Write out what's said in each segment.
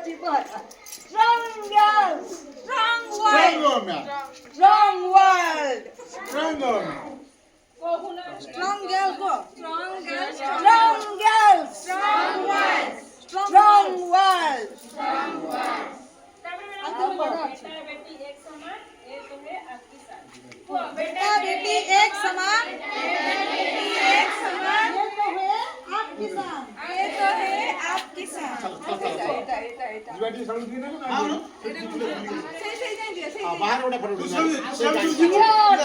Strong girls. Strong Strong world. woman. Strong world. Strong woman. Strong girls. Strong girls. Strong girls. Strong world. Strong world. Strong world. बेटा बेटी एक समान एक समान ये तो है आपकी सान जुआटी साउंड दी ना हाँ बाहर ओडा फटो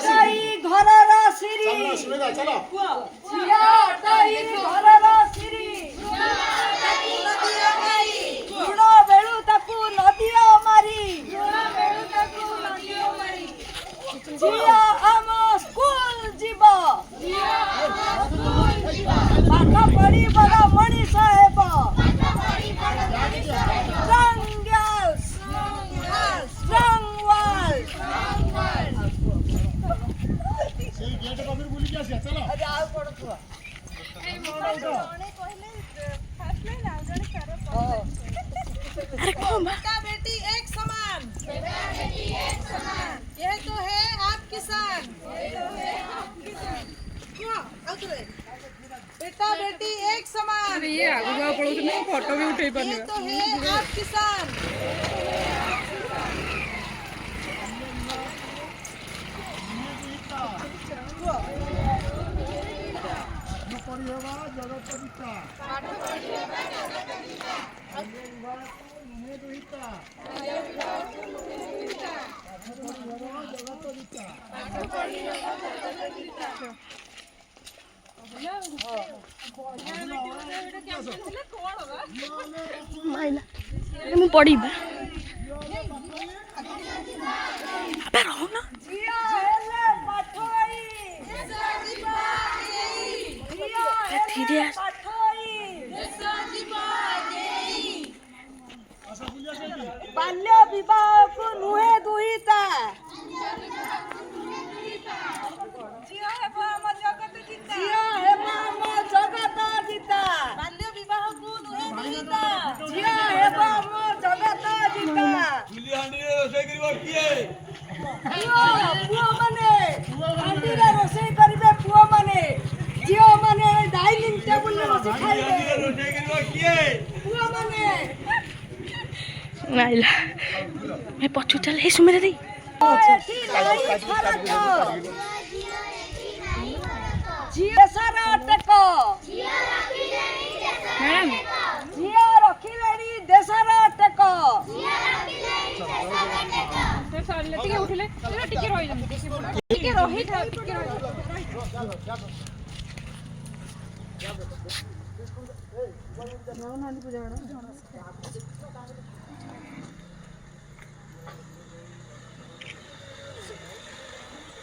ताई घरर सिरी चलो सुनेगा चलो ताई घरर सिरी गुण बेळु ताकू नदियो मारी झिया आम स्कूल जीव पाठ पढ़ी बड़ मनीष हेब स्ट्रॉन्ग गर्ल्स स्ट्रॉन्ग वर्ल्ड সেই গেট কবির বলি কি আছে চলো আজ আর পড়ছো बेटा बेटी एक समान यह तो है आप किसान बेटा बेटी एक समान ये आगु जाओ पड़ो तो फोटो भी उठे पर ये तो है आप किसान পড়ি হবা জগৎ প্রতিষ্ঠা পাঠ পড়ি হবা জগৎ প্রতিষ্ঠা আজেনবার নুহে দুহিতা माइला ମୁଁ ପଢିବି ଆବେ ରହ ନା जिया हेले पाठोई देशा जीवा देई जिया हेले पाठोई देशा जीवा देई আশা বুলিয়া সেটি बाल्य विवाह को नुहे दुहिता जिया हेबा हम जगत जीता जिया हेबा हम जगत जीता बाल्य विवाह को नुहे दुहिता जिया हेबा हम जगत जीता चुली हांडीरे रोषेई करिबा किए पुओ माने हांडीरे रोषेई करिबे पुओ माने झियो माने डाइनिंग टेबल रे बसी खाइबे हांडीरे रोषेई करिबा किए पुओ माने माइला मैं पछु चल हे सुमेरे दे एठी लाई फरक झियो सारा अटक मैडम झियो रखिलेनी देशर अटक सर सर टिके उठिले टिके रहि जम टिके रहि था टिके रहि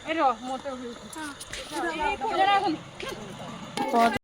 ए रो मोटे उठि हां पूजा राखन